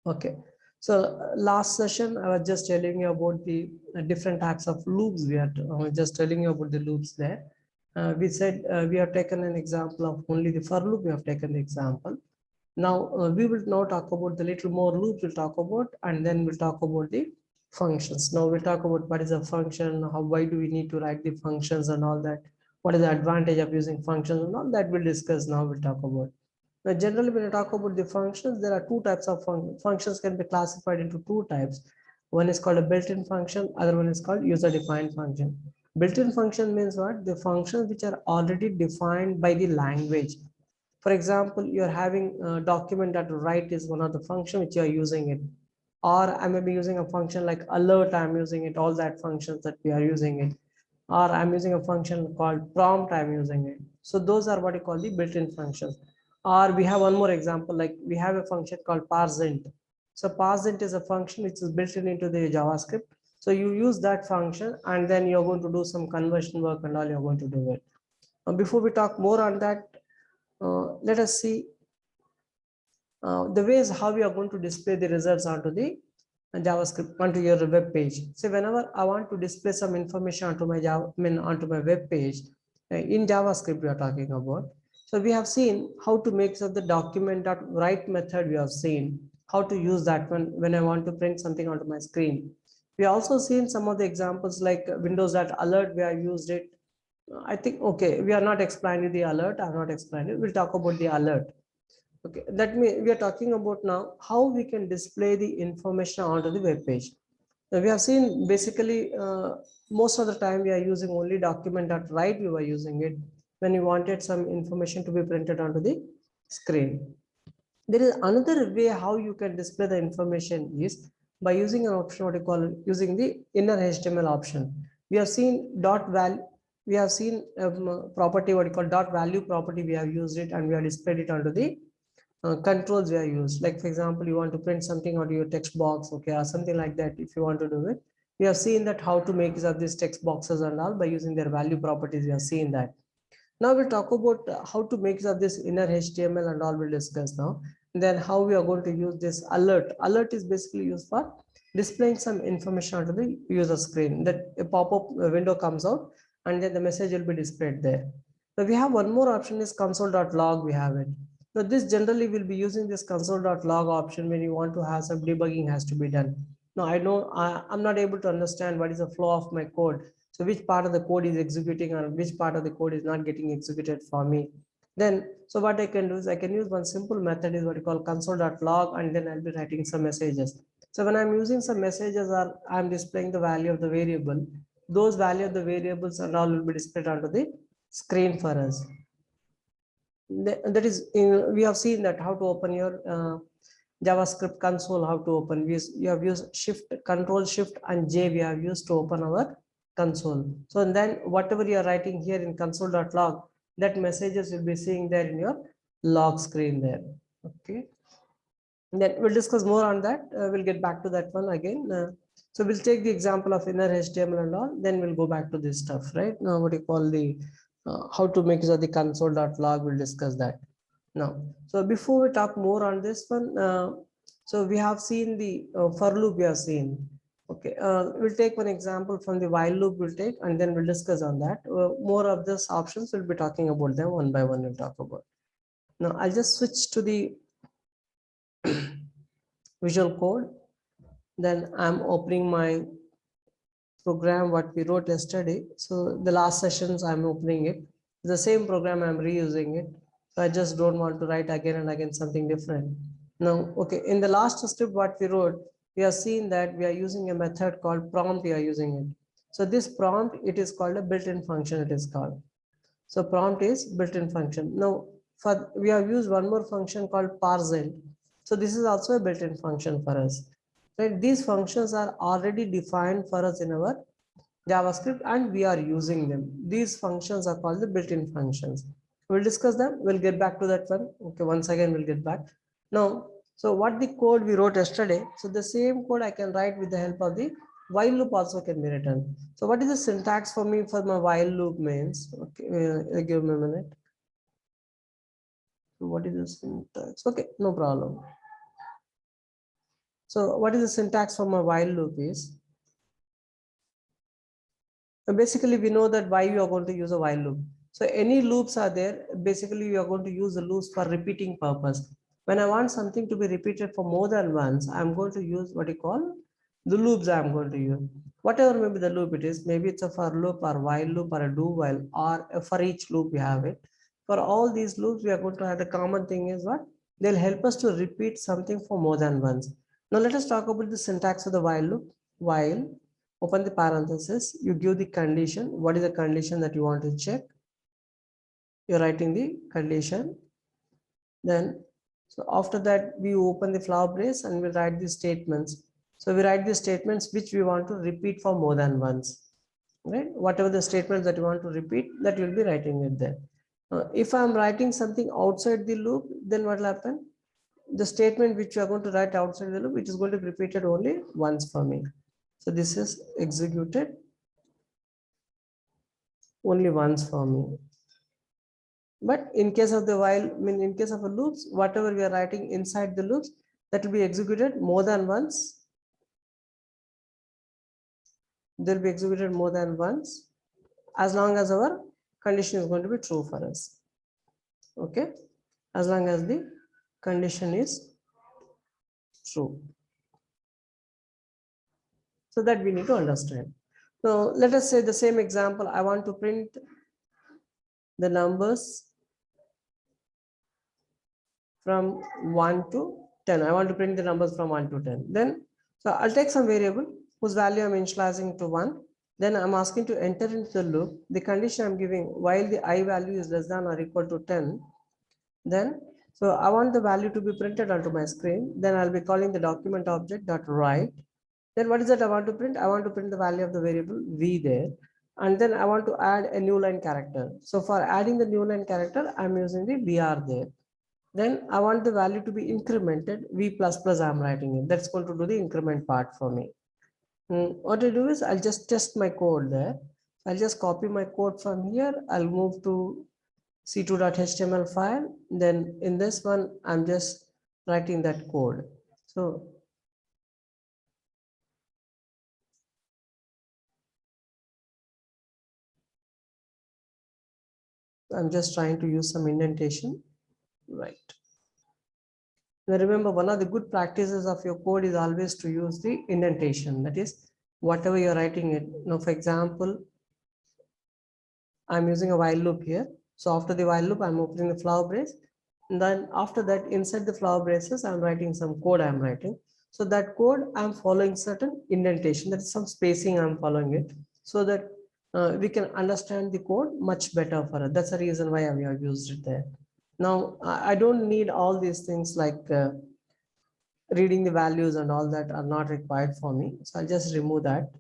Okay. So last session, I was just telling you about the different types of loops. We are just telling you about the loops there. We said we have taken an example of only the for loop. We have taken the example. Now we will now talk about the little more loops we'll talk about, and then we'll talk about the functions. Now we'll talk about what is a function, how, why do we need to write the functions and all that. What is the advantage of using functions and all that we'll discuss now. We'll talk about. Now, generally, when you talk about the functions, there are two types of functions can be classified into two types. One is called a built-in function, other one is called user-defined function. Built-in function means what? The functions which are already defined by the language. For example, you're having a document that write is one of the function which you are using it. Or I may be using a function like alert, I'm using it, all that functions that we are using it. Or I'm using a function called prompt, I'm using it. So those are what you call the built-in functions. Or we have one more example, like we have a function called parseInt. So parseInt is a function which is built into the JavaScript. So you use that function and then you're going to do some conversion work and all you're going to do it. Before we talk more on that, let us see the ways how we are going to display the results onto the JavaScript onto your web page. So whenever I want to display some information onto my onto my web page in JavaScript we are talking about. So we have seen how to make the document.write method. We have seen how to use that when I want to print something onto my screen. We also seen some of the examples like Windows.alert. We have used it. I think okay. We are not explaining the alert. I have not explained it. We'll talk about the alert. Okay, that means we are talking about now how we can display the information onto the web page. Now we have seen basically most of the time we are using only document.write. We were using it when we wanted some information to be printed onto the screen. There is another way how you can display the information is by using an option what you call using the inner HTML option. We have seen dot value. We have seen property what you call dot value property. We have used it and we have displayed it onto the controls we are used. Like for example, you want to print something out of your text box, okay, or something like that. If you want to do it, we have seen that how to make use of these text boxes and all by using their value properties. We have seen that. Now we'll talk about how to make use of this inner HTML and all. We'll discuss now. And then how we are going to use this alert. Alert is basically used for displaying some information onto the user screen. That a pop-up window comes out and then the message will be displayed there. So we have one more option is console.log. We have it. So this generally will be using this console.log option when you want to have some debugging has to be done. Now I'm not able to understand what is the flow of my code. So which part of the code is executing and which part of the code is not getting executed for me. Then, so what I can do is I can use one simple method is what you call console.log and then I'll be writing some messages. So when I'm using some messages or I'm displaying the value of the variable, those value of the variables and all will be displayed onto the screen for us. That is we have seen that how to open your JavaScript console, how to open. You have used shift control shift and J we have used to open our console. So and then whatever you are writing here in console.log, that messages will be seeing there in your log screen there. Okay, and then we'll discuss more on that. We'll get back to that one again. So we'll take the example of inner HTML and all, then we'll go back to this stuff, right? Now what you call the how to make use of the console.log, we'll discuss that now. So before we talk more on this one, so we have seen the for loop we have seen. Okay, we'll take one example from the while loop we'll take and then we'll discuss on that. More of these options we'll be talking about them one by one. We'll talk about. Now I'll just switch to the Visual Code. Then I'm opening my program what we wrote yesterday. So the last sessions I'm opening it. The same program I'm reusing it. So I just don't want to write again and again something different. Now, okay, in the last script what we wrote, we have seen that we are using a method called prompt. We are using it. So this prompt, it is called a built-in function. It is called. So prompt is built-in function. Now, we have used one more function called parseInt. So this is also a built-in function for us. Right? These functions are already defined for us in our JavaScript and we are using them. These functions are called the built-in functions. We'll discuss them. We'll get back to that one. Okay, once again, we'll get back. Now, so what the code we wrote yesterday, so the same code I can write with the help of the while loop also can be written. So what is the syntax for me for my while loop means? Okay, give me a minute. So what is the syntax? Okay, no problem. So what is the syntax for my while loop is, basically we know that why you are going to use a while loop. So any loops are there, basically you are going to use the loops for repeating purpose. When I want something to be repeated for more than once, I'm going to use what you call the loops I'm going to use. Whatever maybe the loop it is, maybe it's a for loop or while loop or a do while or a for each loop we have it. For all these loops, we are going to have the common thing is what? They'll help us to repeat something for more than once. Now let us talk about the syntax of the while loop. While, open the parenthesis, you give the condition. What is the condition that you want to check? You're writing the condition. Then, so after that, we open the flower brace and we write the statements. So we write the statements which we want to repeat for more than once. Right? Whatever the statements that you want to repeat, that you'll be writing it there. If I'm writing something outside the loop, then what will happen? The statement which you are going to write outside the loop, it is going to be repeated only once for me. So this is executed only once for me. But in case of the while, I mean, in case of a loops, whatever we are writing inside the loops, that will be executed more than once. They'll be executed more than once, as long as our condition is going to be true for us. Okay, as long as the condition is true. So that we need to understand. So let us say the same example. I want to print the numbers from 1 to 10. I want to print the numbers from 1 to 10. Then, so I'll take some variable whose value I'm initializing to 1. Then I'm asking to enter into the loop. The condition I'm giving while the I value is less than or equal to 10. Then, so I want the value to be printed onto my screen. Then I'll be calling the document object dot write. Then what is that I want to print? I want to print the value of the variable v there. And then I want to add a new line character. So for adding the new line character, I'm using the br there. Then I want the value to be incremented. V++ I'm writing it. That's going to do the increment part for me. What I do is I'll just test my code there. I'll just copy my code from here. I'll move to c2.html file. Then in this one, I'm just writing that code. So I'm just trying to use some indentation. Right. Now remember, one of the good practices of your code is always to use the indentation. That is, whatever you're writing it. Now, for example, I'm using a while loop here. So after the while loop, I'm opening the flower brace. And then after that, inside the flower braces, I'm writing some code I'm writing. So that code, I'm following certain indentation. That is some spacing I'm following it so that we can understand the code much better for it. That's the reason why we have used it there. Now, I don't need all these things like reading the values and all that are not required for me. So I'll just remove that.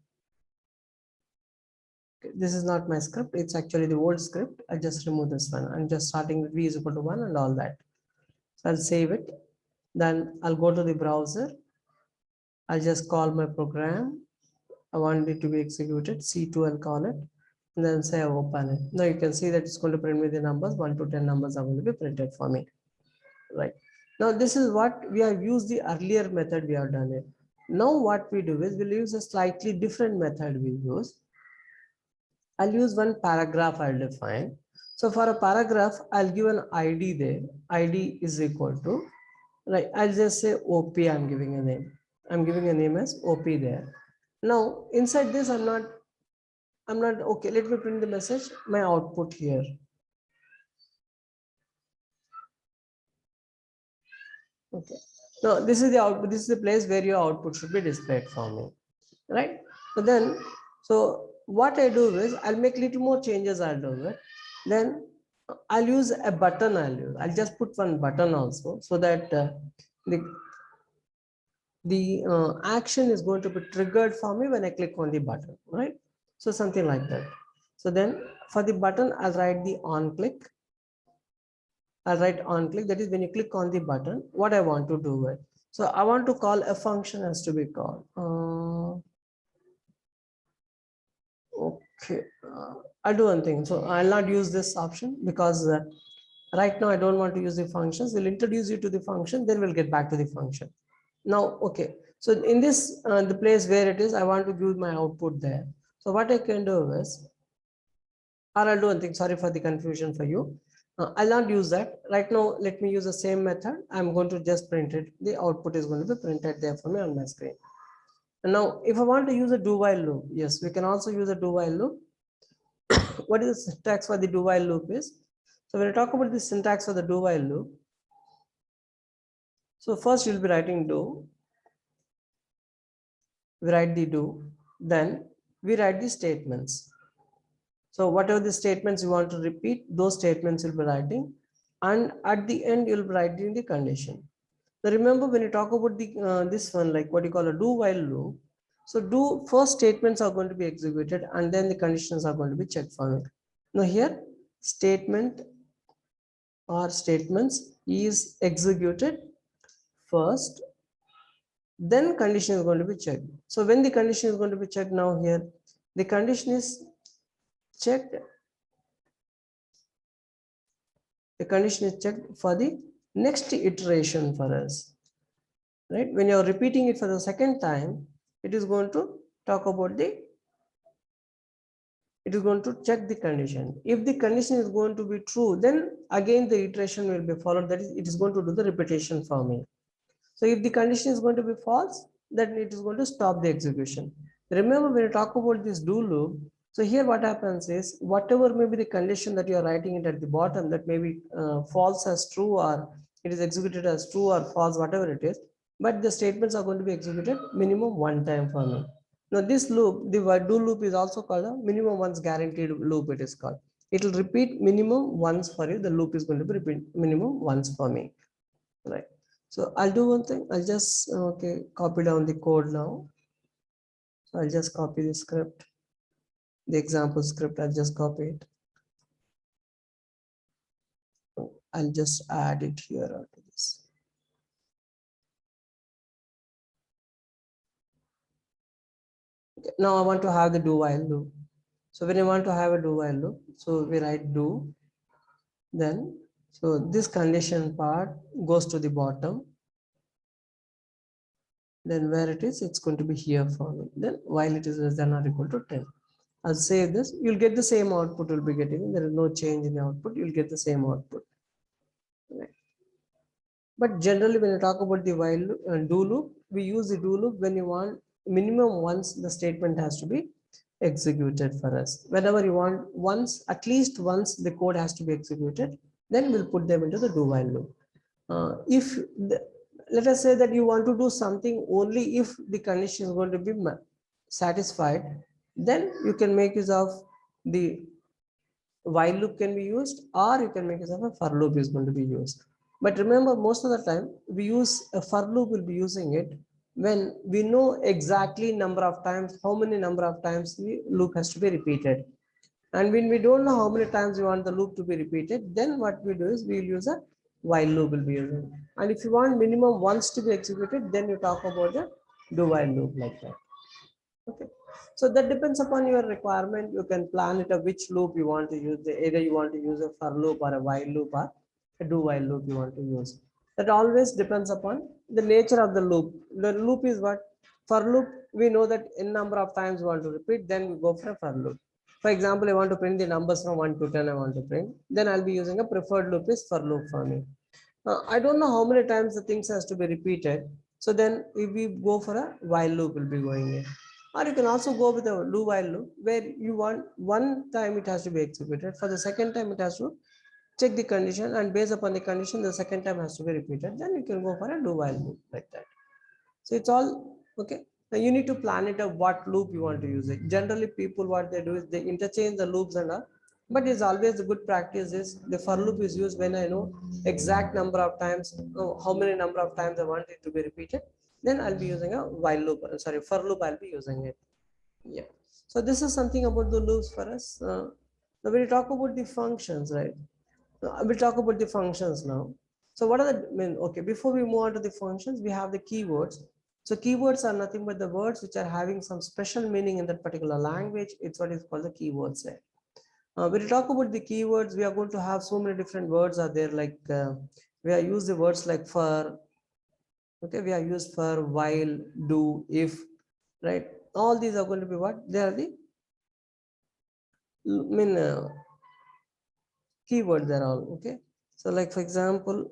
This is not my script. It's actually the old script. I just remove this one. I'm just starting with v is equal to 1 and all that. So I'll save it. Then I'll go to the browser. I'll just call my program. I want it to be executed. C2, I'll call it. And then say open it. Now you can see that it's going to print me the numbers. 1 to 10 numbers are going to be printed for me. Right. Now this is what we have used the earlier method we have done it. Now what we do is we'll use a slightly different method we use. I'll use one paragraph I'll define. So for a paragraph, I'll give an ID there. ID is equal to, right, I'll just say OP, I'm giving a name. I'm giving a name as OP there. Now inside this, I'm not, okay, let me print the message, my output here. Okay. Now this is the output, this is the place where your output should be displayed for me, right? So then, so what I do is I'll make little more changes, I'll do it. Then I'll use a button, I'll just put one button also so that the action is going to be triggered for me when I click on the button, right? So something like that. So then for the button, I'll write the on click. I'll write on click. That is when you click on the button, what I want to do with. So I want to call a function has to be called. Okay, I'll do one thing. So I'll not use this option because right now I don't want to use the functions. We'll introduce you to the function, then we'll get back to the function. Now, okay. So in this, the place where it is, I want to give my output there. So what I can do is, or I'll do one thing, sorry for the confusion for you. I'll not use that. Right now, let me use the same method. I'm going to just print it. The output is going to be printed there for me on my screen. And now, if I want to use a do while loop, yes, we can also use a do while loop. What is the syntax for the do while loop is? So when I talk about the syntax for the do while loop, so first you'll be writing do, we write the do, then we write the statements. So whatever the statements you want to repeat, those statements you'll be writing, and at the end you'll be writing the condition. Now remember, when you talk about the this one, like what you call a do while loop, so do first statements are going to be executed and then the conditions are going to be checked for it. Now here statement or statements is executed first, then condition is going to be checked. So when the condition is going to be checked, now here the condition is checked, the condition is checked for the next iteration for us, right? When you're repeating it for the second time, it is going to talk about the, it is going to check the condition. If the condition is going to be true, then again the iteration will be followed, that is, it is going to do the repetition for me. So if the condition is going to be false, then it is going to stop the execution. Remember, when you talk about this do loop, so here what happens is, whatever may be the condition that you are writing it at the bottom, that may be false as true, or it is executed as true or false, whatever it is, but the statements are going to be executed minimum one time for me. Now this loop, the do loop, is also called a minimum once guaranteed loop, it is called. It will repeat minimum once for you. The loop is going to be repeat minimum once for me, right? So I'll do one thing. I'll just okay, copy down the code now. So I'll just copy the script, the example script. I'll just copy it. I'll just add it here to this. Okay. Now I want to have the do while loop. So when I want to have a do while loop, so we write do, then so this condition part goes to the bottom. Then where it is, it's going to be here for me. Then while it is less than or equal to 10. I'll save this. You'll get the same output you'll be getting. There is no change in the output. You'll get the same output. Right. But generally, when you talk about the while do loop, we use the do loop when you want minimum once the statement has to be executed for us. Whenever you want once, at least once the code has to be executed, then we'll put them into the do while loop. If the, let us say that you want to do something only if the condition is going to be satisfied, then you can make use of the while loop can be used, or you can make use of a for loop is going to be used. But remember, most of the time we use a for loop, will be using it when we know exactly number of times, how many number of times the loop has to be repeated. And when we don't know how many times we want the loop to be repeated, then what we do is we will use a while loop will be using. And if you want minimum once to be executed, then you talk about the do while loop like that. Okay. So that depends upon your requirement. You can plan it of which loop you want to use. Either you want to use a for loop or a while loop or a do while loop you want to use. That always depends upon the nature of the loop. The loop is what? For loop, we know that n number of times we want to repeat, then we go for a for loop. For example, I want to print the numbers from 1 to 10, I want to print. Then I'll be using a preferred loop is for loop for me. I don't know how many times the things has to be repeated. So then if we go for a while loop, will be going in. Or you can also go with a do while loop where you want one time it has to be executed. For the second time, it has to check the condition, and based upon the condition, the second time has to be repeated. Then you can go for a do while loop like that. So it's all okay. Now you need to plan it of what loop you want to use it. Generally, people what they do is they interchange the loops and all. But it's always a good practice is the for loop is used when I know exact number of times, how many number of times I want it to be repeated. Then I'll be using a while loop. Sorry, for loop I'll be using it. Yeah. So this is something about the loops for us. Now when you talk about the functions, right? We'll talk about the functions now. So what are the, I mean, okay, before we move on to the functions, we have the keywords. So keywords are nothing but the words which are having some special meaning in that particular language. It's what is called the keywords there. When you talk about the keywords, we are going to have so many different words are there, like we are use the words like for, Okay, we have used for, while, do, if, right? All these are going to be what? They are the keywords. They're all okay. So like for example,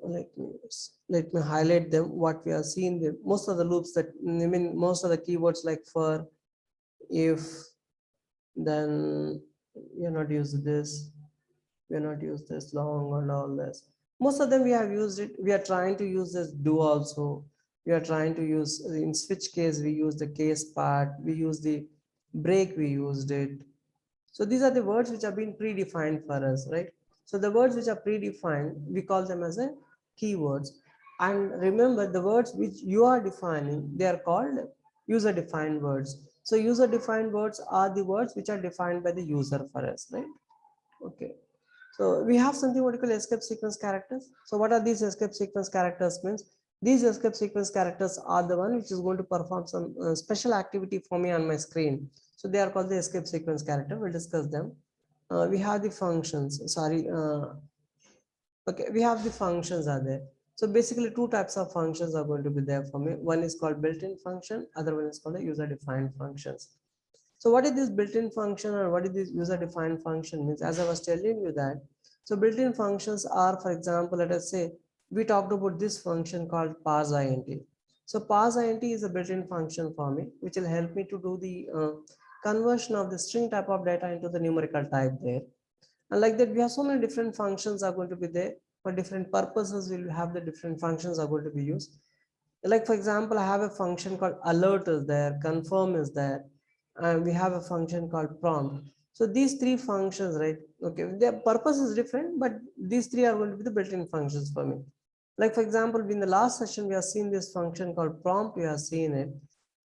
let me highlight them. What we are seeing, the most of the loops that most of the keywords like for, if, then we are not used this, we are not used this long and all this. Most of them we have used it. We are trying to use this do also. We are trying to use, in switch case we use the case part, we use the break, we used it. So these are the words which have been predefined for us, right? So the words which are predefined, we call them as a keywords. And remember, the words which you are defining, they are called user defined words. So user defined words are the words which are defined by the user for us, right? Okay. So we have something what we call escape sequence characters. So what are these escape sequence characters means? These escape sequence characters are the one which is going to perform some special activity for me on my screen. So they are called the escape sequence character. We'll discuss them. We have the functions. Sorry. Okay, we have the functions are there. So basically two types of functions are going to be there for me. One is called built-in function. Other one is called the user-defined functions. So what is this built-in function or what is this user-defined function means? As I was telling you that, so built-in functions are, for example, let us say we talked about this function called parseInt. So parseInt is a built-in function for me, which will help me to do the conversion of the string type of data into the numerical type there. And like that, we have so many different functions are going to be there for different purposes. We'll have the different functions are going to be used. Like for example, I have a function called alert is there, confirm is there, and we have a function called prompt. So these three functions, right? Okay, their purpose is different, but these three are going to be the built-in functions for me. Like for example, in the last session, we have seen this function called prompt. We have seen it.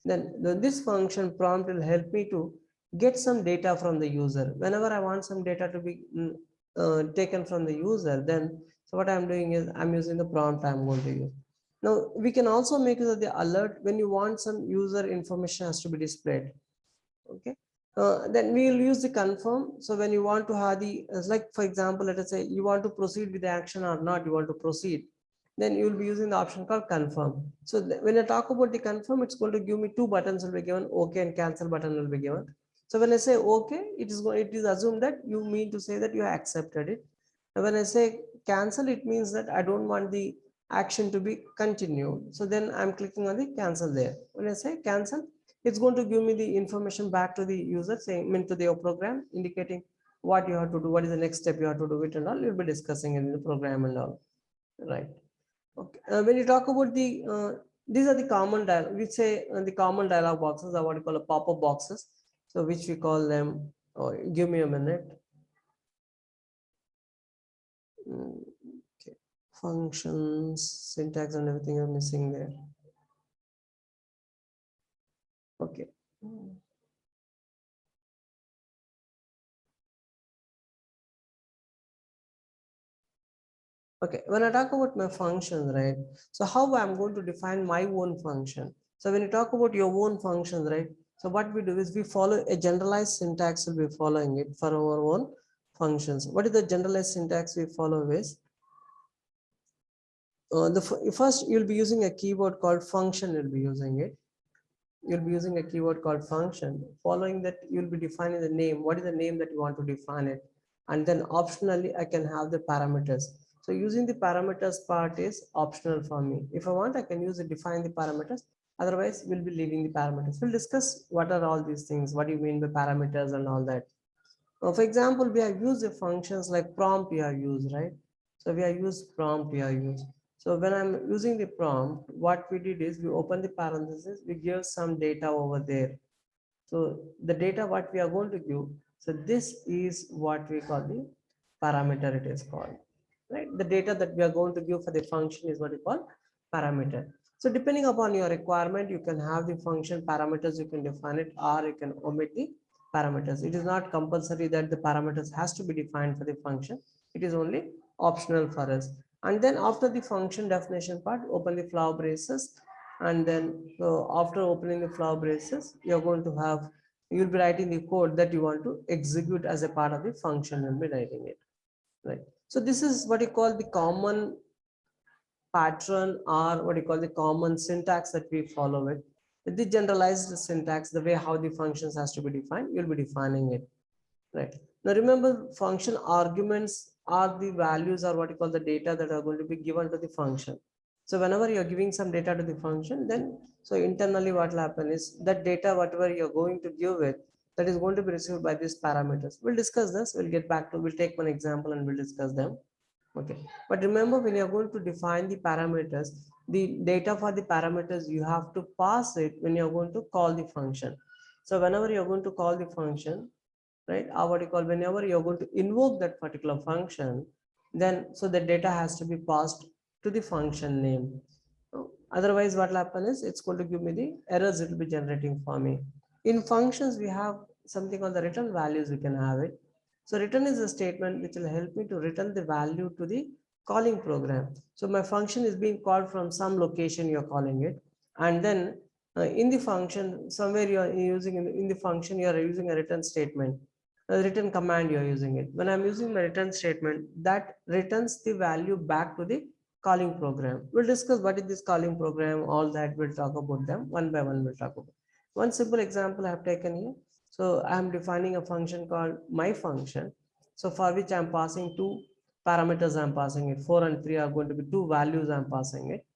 Then this function prompt will help me to get some data from the user. Whenever I want some data to be taken from the user, then so what I'm doing is I'm using the prompt I'm going to use. Now we can also make use of the alert when you want some user information has to be displayed. Okay. Then we will use the confirm. So when you want to have the, like for example, let us say you want to proceed with the action or not, you want to proceed, then you will be using the option called confirm. So when I talk about the confirm, it's going to give me two buttons will be given, OK and cancel button will be given. So when I say OK, it is assumed that you mean to say that you have accepted it. And when I say cancel, it means that I don't want the action to be continued. So then I'm clicking on the cancel there. When I say cancel, it's going to give me the information back to the user saying into your program indicating what you have to do, what is the next step you have to do it and all. You'll be discussing in the program and all, right? Okay. When you talk about the these are the common dialog, we say the common dialog boxes are what you call a pop-up boxes, so which we call them, give me a minute. Okay. Functions, syntax and everything are missing there. Okay. Okay, when I talk about my functions, right? So how I'm going to define my own function. So when you talk about your own functions, right? So what we do is we follow a generalized syntax, will be following it for our own functions. What is the generalized syntax we follow is? First you'll be using a keyword called function, you'll be using it. You'll be using a keyword called function. Following that, you'll be defining the name. What is the name that you want to define it? And then optionally, I can have the parameters. So using the parameters part is optional for me. If I want, I can use it, define the parameters. Otherwise, we'll be leaving the parameters. We'll discuss what are all these things. What do you mean by parameters and all that? For example, we have used the functions like prompt we have used, right? So we have used prompt we have used. So when I'm using the prompt, what we did is we open the parenthesis, we give some data over there. So the data what we are going to give, so this is what we call the parameter, it is called, right? The data that we are going to give for the function is what we call parameter. So depending upon your requirement, you can have the function parameters, you can define it, or you can omit the parameters. It is not compulsory that the parameters has to be defined for the function. It is only optional for us. And then after the function definition part, open the flower braces. And then so after opening the flower braces, you're going to have, you'll be writing the code that you want to execute as a part of the function, you'll be writing it, right? So this is what you call the common pattern or what you call the common syntax that we follow it. The generalized syntax, the way how the functions has to be defined, you'll be defining it, right? Now remember, function arguments are the values or what you call the data that are going to be given to the function. So whenever you're giving some data to the function, then so internally what will happen is that data, whatever you're going to give it, that is going to be received by these parameters. We'll discuss this. We'll get back to, we'll take one example and we'll discuss them. Okay. But remember, when you're going to define the parameters, the data for the parameters, you have to pass it when you're going to call the function. So whenever you're going to call the function, right, or what you call, whenever you're going to invoke that particular function, then so the data has to be passed to the function name. Otherwise what will happen is it's going to give me the errors it will be generating for me. In functions we have something called the return values, we can have it. So return is a statement which will help me to return the value to the calling program. So my function is being called from some location, you're calling it, and then in the function somewhere you are using in the function you are using a return statement, a return command you are using it. When I'm using my return statement, that returns the value back to the calling program. We'll discuss what is this calling program, all that we'll talk about them one by one. We'll talk about one simple example I have taken here. So I'm defining a function called my function, so for which I'm passing two parameters. I'm passing it 4 and 3 are going to be two values I'm passing it.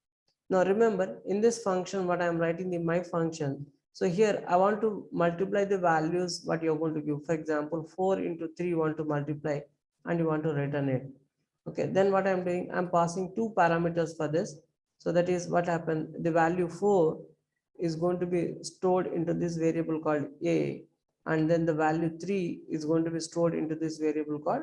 Now remember, in this function what I'm writing the my function, so here I want to multiply the values what you're going to give. For example, 4 into 3 you want to multiply and you want to return it. Okay, then what I'm doing, I'm passing two parameters for this. So that is what happened, the value 4 is going to be stored into this variable called a, and then the value 3 is going to be stored into this variable called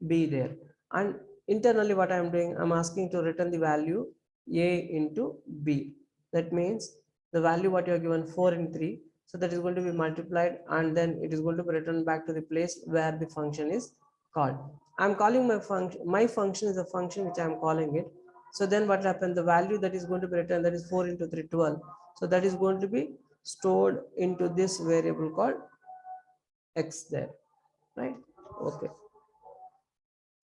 b there. And internally what I'm doing, I'm asking to return the value a into b. That means the value what you are given 4 and 3, so that is going to be multiplied and then it is going to be returned back to the place where the function is called. I'm calling my function, my function is a function which I'm calling it. So then what happened, the value that is going to be returned, that is 4 into 3 12, so that is going to be stored into this variable called x there, right? Okay,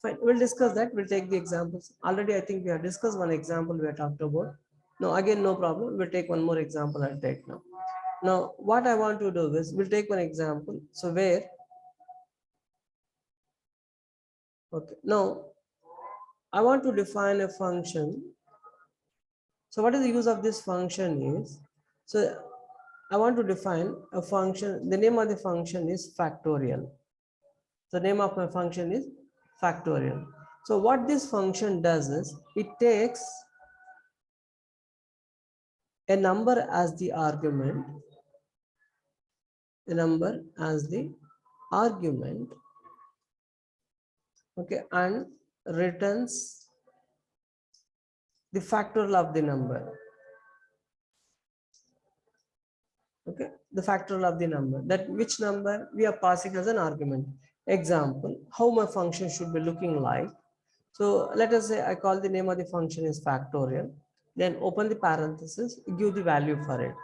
fine, we'll discuss that. We'll take the examples. Already I think we have discussed one example we have talked about. No, again, no problem, we'll take one more example. I'll take now. Now what I want to do is we'll take one example, so where, okay, now I want to define a function. So what is the use of this function is, so I want to define a function. The name of the function is factorial. The name of my function is factorial. So what this function does is it takes a number as the argument, a number as the argument, okay, and returns the factorial of the number. Okay, the factorial of the number, that which number we are passing as an argument. Example, how my function should be looking like. So let us say I call the name of the function is factorial, then open the parenthesis, give the value for it.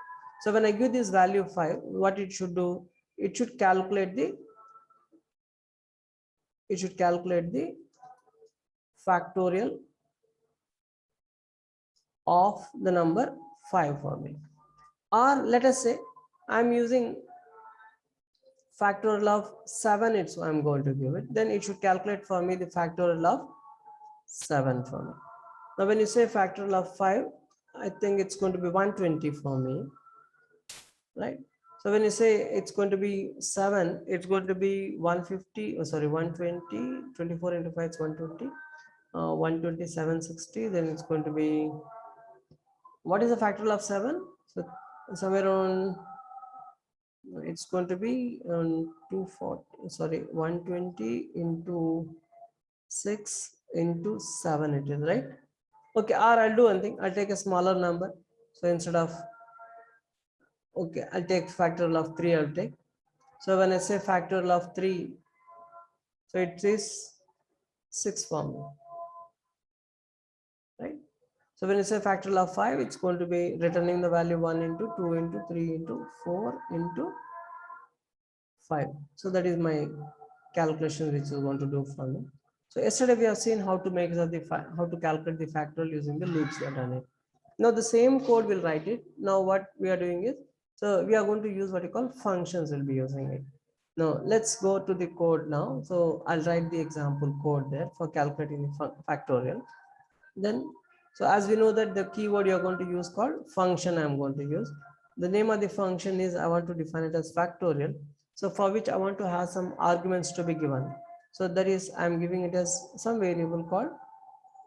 So when I give this value 5, what it should do, it should calculate the factorial of the number 5 for me. Or let us say I'm using factorial of 7, it's I'm going to give it, then it should calculate for me the factorial of 7 for me. Now when you say factorial of 5, I think it's going to be 120 for me, right? So when you say it's going to be 7, it's going to be 150, oh sorry, 120, 24 into 5 is 120, 120, 760, then it's going to be, what is the factorial of 7? So somewhere around, it's going to be 240, sorry, 120 into 6 into 7 it is, right? Okay, or I'll do one thing, I'll take a smaller number. So instead of, okay, I'll take factorial of 3, I'll take. So when I say factorial of 3, so it is 6 for me, right? So when you say factorial of 5, it's going to be returning the value 1 into 2 into 3 into 4 into 5. So that is my calculation which is going to do for me. So yesterday we have seen how to make how to calculate the factorial using the loops that are there. Now the same code will write it. Now what we are doing is, so we are going to use what you call functions. We'll be using it. Now let's go to the code now. So I'll write the example code there for calculating the factorial. Then, so as we know that the keyword you're going to use called function, I'm going to use. The name of the function is, I want to define it as factorial. So for which I want to have some arguments to be given. So that is, I'm giving it as some variable called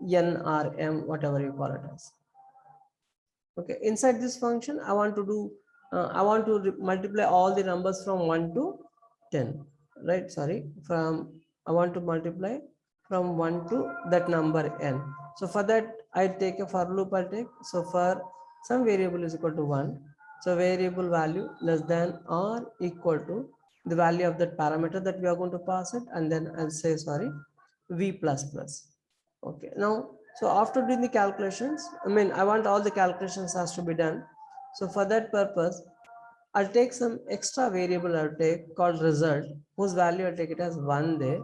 NRM, whatever you call it as. Okay, inside this function, I want to do, I want to multiply all the numbers from 1 to 10, right? Sorry, I want to multiply from 1 to that number n. So for that, I take a for loop, I'll take, so for some variable is equal to 1. So variable value less than or equal to the value of that parameter that we are going to pass it, and then I'll say, sorry, v plus plus. Okay, now, so after doing the calculations, I want all the calculations has to be done. So for that purpose, I'll take some extra variable I'll take called result, whose value I'll take it as 1 there.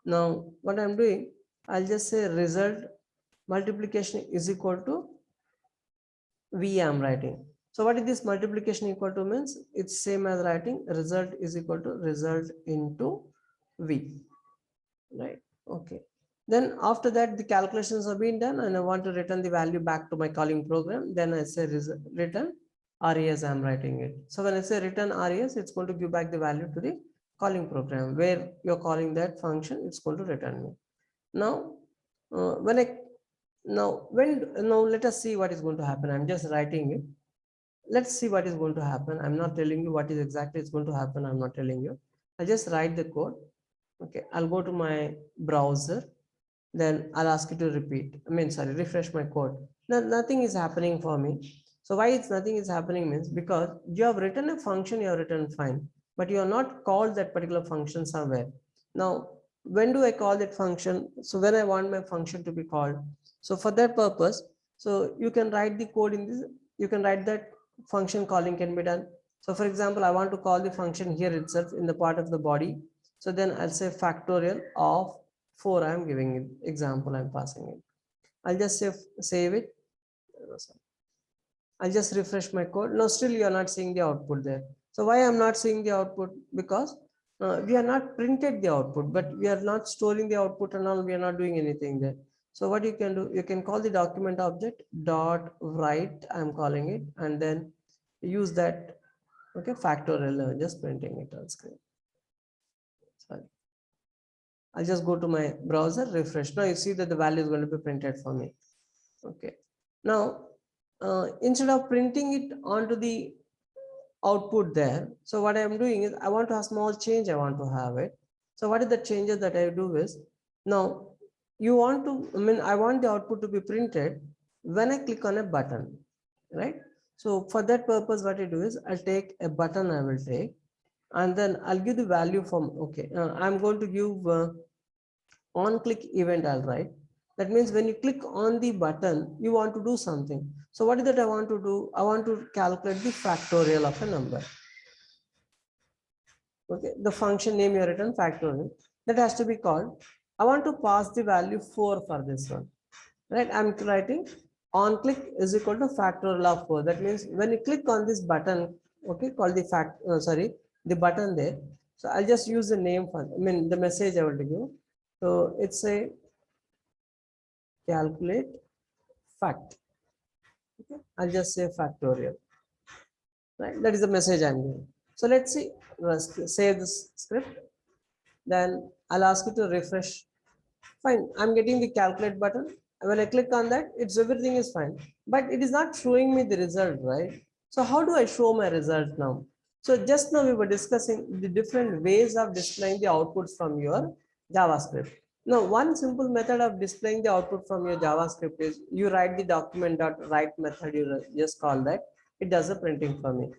Now, what I'm doing, I'll just say result multiplication is equal to V I'm writing. So what is this multiplication equal to means? It's same as writing result is equal to result into V, right? Okay. Then after that, the calculations have been done and I want to return the value back to my calling program. Then I say return RES, I'm writing it. So when I say return RES, it's going to give back the value to the calling program where you're calling that function, it's going to return me. Now, now let us see what is going to happen. I'm just writing it. Let's see what is going to happen. I'm not telling you what is exactly is going to happen. I'm not telling you. I'll just write the code. Okay, I'll go to my browser. Then I'll ask you to repeat. Refresh my code. Now, nothing is happening for me. So why it's nothing is happening means because you have written a function, you have written fine, but you have not called that particular function somewhere. Now, when do I call that function? So when I want my function to be called. So for that purpose, so you can write the code in this, you can write that function calling can be done. So for example, I want to call the function here itself in the part of the body. So then I'll say factorial of 4, I'm giving it example, I'm passing it. I'll just save it. I'll just refresh my code. Now still you are not seeing the output there. So why I'm not seeing the output? Because we are not printed the output, but we are not storing the output and all, we are not doing anything there. So what you can do, you can call the document object dot write, I'm calling it, and then use that, okay, factorial, just printing it on screen. Sorry. I'll just go to my browser, refresh. Now you see that the value is going to be printed for me. Okay. Now, instead of printing it onto the output there, so what I'm doing is I want to have small change. I want to have it. So what is the changes that I do is, now you want to, I want the output to be printed when I click on a button, right? So for that purpose, what I do is I'll take a button, I will take, and then I'll give the value from, okay, I'm going to give on click event, I'll write. That means when you click on the button, you want to do something. So what is that I want to do? I want to calculate the factorial of a number. Okay, the function name you have written factorial, that has to be called. I want to pass the value 4 for this one, right? I'm writing on click is equal to factorial of 4. That means when you click on this button, okay, called the the button there. So I'll just use the name for, the message I want to give. So it's a calculate fact. Okay, I'll just say factorial. Right, that is the message I'm giving. So let's see, save this script. Then I'll ask you to refresh. Fine, I'm getting the calculate button. When I click on that, it's everything is fine, but it is not showing me the result, right? So how do I show my result now? So just now we were discussing the different ways of displaying the outputs from your JavaScript. Now, one simple method of displaying the output from your JavaScript is you write the document.write method, you just call that. It does the printing for me.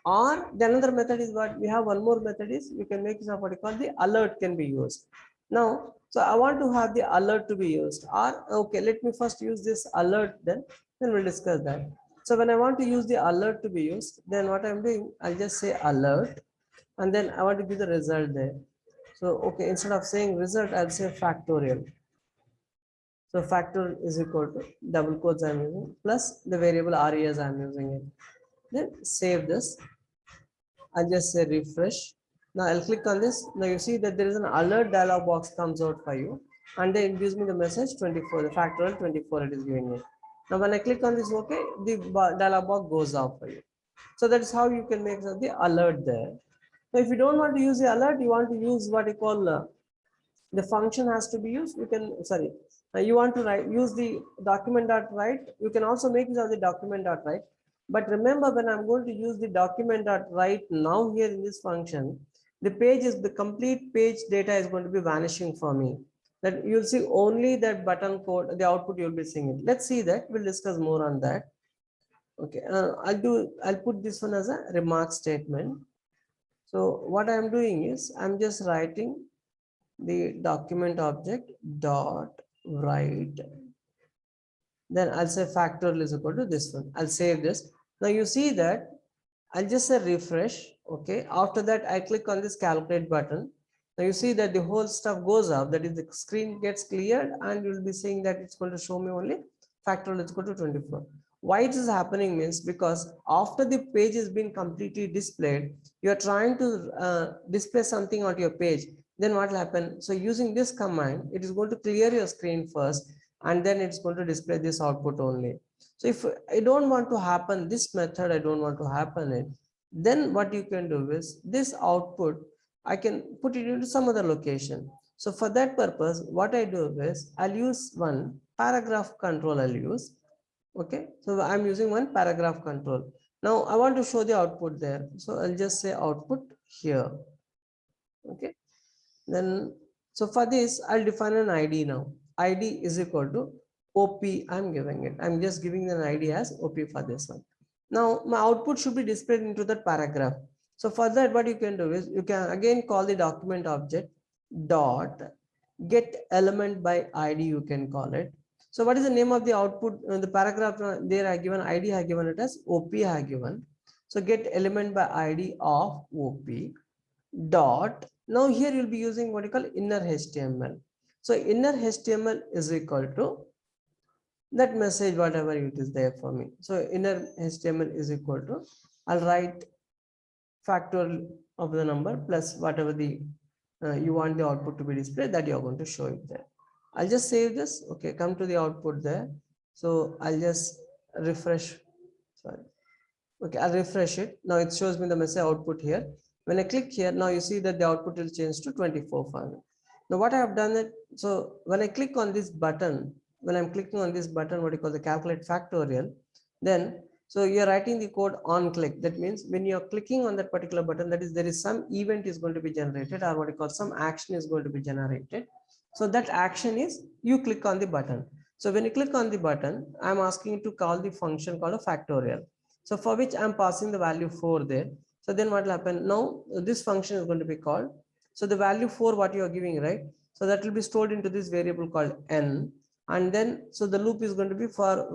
Or the another method is what we have, one more method is you can make what you call the alert can be used. Now, so I want to have the alert to be used, or okay, let me first use this alert, then we'll discuss that. So when I want to use the alert to be used, then what I'm doing, I'll just say alert, and then I want to give the result there. So, okay, instead of saying result, I'll say factorial. So factor is equal to double quotes I'm using plus the variable RES I'm using it. Then save this. I'll just say refresh. Now I'll click on this. Now you see that there is an alert dialog box comes out for you, and then it gives me the message 24, the factorial 24 it is giving me. Now when I click on this OK, the dialog box goes off for you. So that is how you can make the alert there. Now if you don't want to use the alert, you want to use what you call the function has to be used. You can, sorry, you want to use the document.write. You can also make use of the document.write. But remember, when I'm going to use the document.write now here in this function, the page is the complete page data is going to be vanishing for me. That you'll see only that button code, the output you'll be seeing it. Let's see that. We'll discuss more on that. Okay, I'll put this one as a remark statement. So what I'm doing is I'm just writing the document object dot write. Then I'll say factorial is equal to this one. I'll save this. Now you see that I'll just say refresh. Okay. After that, I click on this calculate button. Now you see that the whole stuff goes up. That is, the screen gets cleared, and you'll be seeing that it's going to show me only factorial is equal to 24. Why it is happening means because after the page has been completely displayed, you are trying to display something on your page. Then what will happen? So using this command, it is going to clear your screen first, and then it's going to display this output only. So if I don't want to happen this method, I don't want to happen it, then what you can do is this output, I can put it into some other location. So for that purpose, what I do is I'll use one paragraph control I'll use. Okay, so I'm using one paragraph control. Now I want to show the output there. So I'll just say output here. Okay, then so for this I'll define an ID now. ID is equal to OP. I'm giving it. I'm just giving an ID as OP for this one. Now my output should be displayed into that paragraph. So for that, what you can do is you can again call the document object dot get element by ID. You can call it. So what is the name of the output? The paragraph there I given ID, I given it as OP I given. So get element by ID of OP dot. Now here you'll be using what you call inner HTML. So inner HTML is equal to that message, whatever it is there for me. So inner HTML is equal to, I'll write factorial of the number plus whatever the you want the output to be displayed, that you're going to show it there. I'll just save this. Okay, come to the output there. So I'll just refresh. Sorry. Okay, I'll refresh it. Now it shows me the message output here. When I click here, now you see that the output will change to 24 for me. Now what I have done it, so when I click on this button, when I'm clicking on this button, what you call the calculate factorial, then so you're writing the code on click. That means when you're clicking on that particular button, that is there is some event is going to be generated, or what you call some action is going to be generated. So that action is you click on the button. So when you click on the button, I'm asking you to call the function called a factorial. So for which I'm passing the value 4 there. So then what will happen? Now this function is going to be called. So the value 4 what you are giving, right? So that will be stored into this variable called n. And then so the loop is going to be for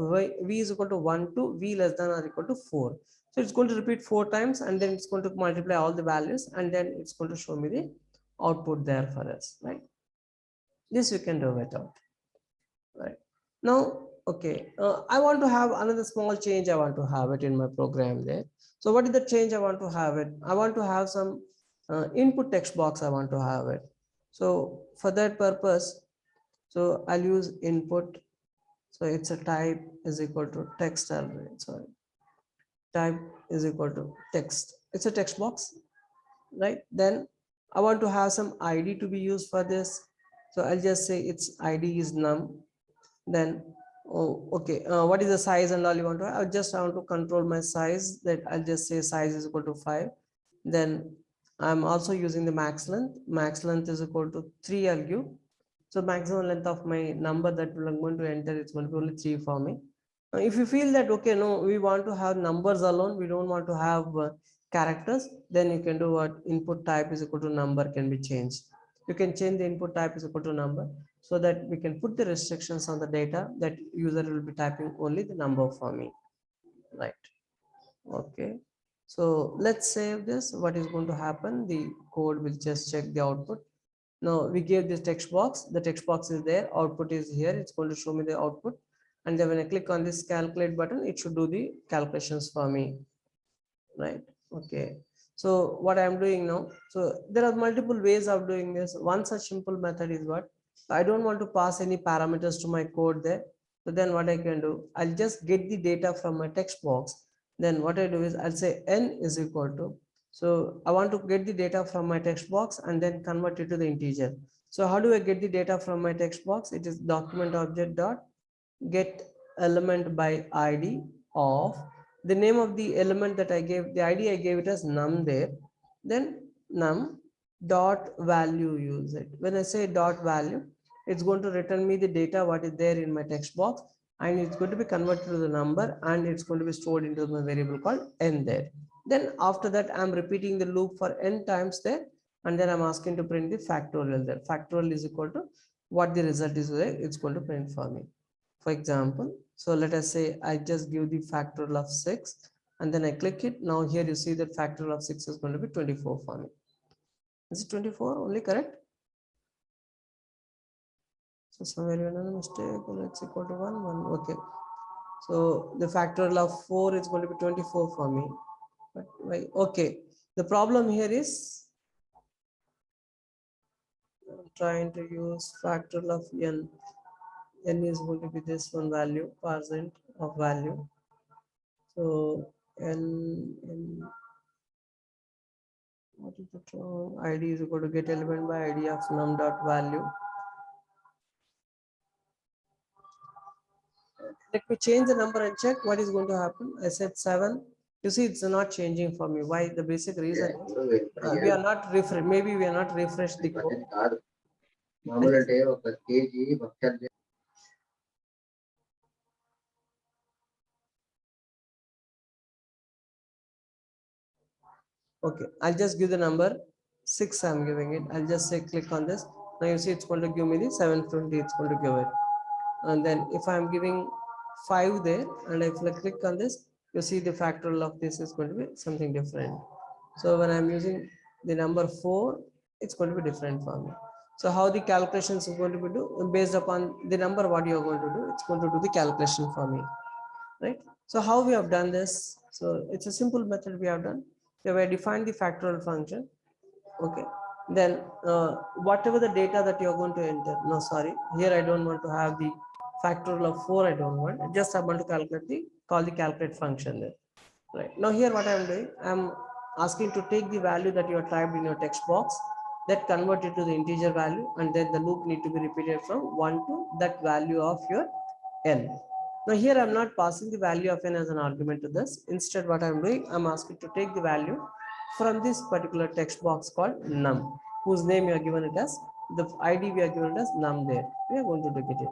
v is equal to 1 to v less than or equal to 4. So it's going to repeat 4 times, and then it's going to multiply all the values, and then it's going to show me the output there for us, right? This we can do it out, right? Now, okay, I want to have another small change. I want to have it in my program there. So what is the change I want to have it? I want to have some input text box. I want to have it. So for that purpose, so I'll use input. So it's a type is equal to text array. Sorry, type is equal to text. It's a text box, right? Then I want to have some ID to be used for this. So I'll just say its ID is num. Then oh okay, what is the size and all you want to have? I just want to control my size, that I'll just say size is equal to 5. Then I'm also using the max length is equal to 3. I'll give, so maximum length of my number that I'm going to enter, it's going to be only 3 for me. If you feel that okay, no, we want to have numbers alone, we don't want to have characters, then you can do what input type is equal to number can be changed. You can change the input type is equal to number, so that we can put the restrictions on the data that user will be typing only the number for me, right? Okay, so let's save this. What is going to happen? The code will just check the output. Now we gave this text box, the text box is there, output is here, it's going to show me the output. And then when I click on this calculate button, it should do the calculations for me, right? Okay. So what I'm doing now, so there are multiple ways of doing this. One such simple method is what? I don't want to pass any parameters to my code there. So then what I can do, I'll just get the data from my text box. Then what I do is I'll say n is equal to, so I want to get the data from my text box and then convert it to the integer. So how do I get the data from my text box? It is document object dot get element by ID of the name of the element that I gave, the ID I gave it as num there, then num dot value use it. When I say dot value, it's going to return me the data what is there in my text box, and it's going to be converted to the number, and it's going to be stored into my variable called n there. Then after that, I'm repeating the loop for n times there, and then I'm asking to print the factorial there. Factorial is equal to what the result is there, it's going to print for me. For example, so let us say I just give the factorial of 6 and then I click it. Now here you see that factorial of 6 is going to be 24 for me. Is it 24 only, correct? So somewhere you another mistake, let's equal to 1, 1, okay. So the factorial of 4 is going to be 24 for me. But why? Okay. The problem here is I'm trying to use factorial of n. N is going to be this one value, percent of value. So n what is the term? ID is equal to get element by ID of num dot value. Let me change the number and check what is going to happen. I said 7. You see, it's not changing for me. Why? The basic reason is we are not refresh. Maybe we are not refresh the code. Okay, I'll just give the number 6. I'm giving it. I'll just say click on this. Now you see it's going to give me the 720. It's going to give it. And then if I'm giving 5 there and if I click on this, you see the factorial of this is going to be something different. So when I'm using the number 4, it's going to be different for me. So how the calculations is going to be do based upon the number what you're going to do, it's going to do the calculation for me, right? So how we have done this? So it's a simple method we have done. We have defined the factorial function. Okay, then whatever the data that you're going to enter, no sorry, here I don't want to have the factorial of 4, I don't want, just I want to calculate the call the calculate function there. Right now here what I'm doing, I'm asking to take the value that you have typed in your text box, that convert it to the integer value, and then the loop need to be repeated from 1 to that value of your n. Now here I'm not passing the value of n as an argument to this. Instead what I'm doing, I'm asking to take the value from this particular text box called num, whose name you are given it as, the ID we are given it as num there. We are going to repeat it.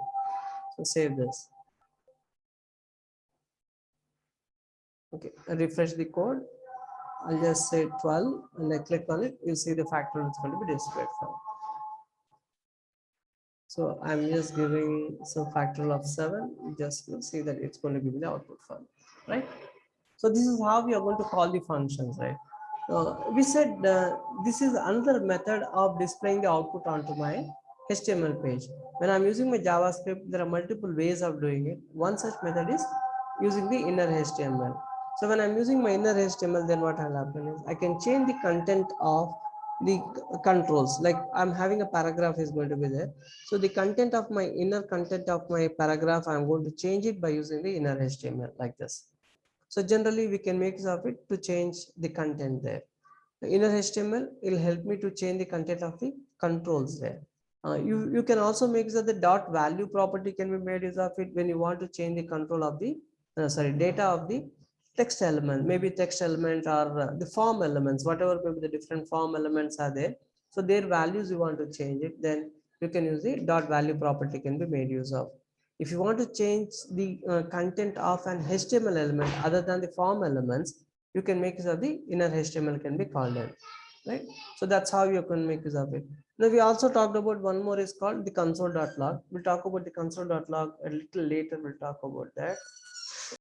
So save this. Okay, I refresh the code. I'll just say 12 and I click on it. You see the factorial is going to be displayed for. So I'm just giving some factorial of 7. Just to see that it's going to give me the output file, right? So this is how we are going to call the functions, right? We said this is another method of displaying the output onto my HTML page. When I'm using my JavaScript, there are multiple ways of doing it. One such method is using the inner HTML. So when I'm using my inner HTML, then what will happen is I can change the content of the controls. Like I'm having a paragraph is going to be there. So the content of my inner content of my paragraph, I'm going to change it by using the inner HTML like this. So generally we can make use of it to change the content there. The inner HTML will help me to change the content of the controls there. You can also make use of the dot value property can be made use of it when you want to change the control of the data of the text element, maybe text element or the form elements, whatever maybe the different form elements are there. So their values you want to change it, then you can use the dot value property can be made use of. If you want to change the content of an HTML element other than the form elements, you can make use of the inner HTML can be called in, right? So that's how you can make use of it. Now we also talked about one more is called the console.log. We'll talk about the console.log a little later. We'll talk about that.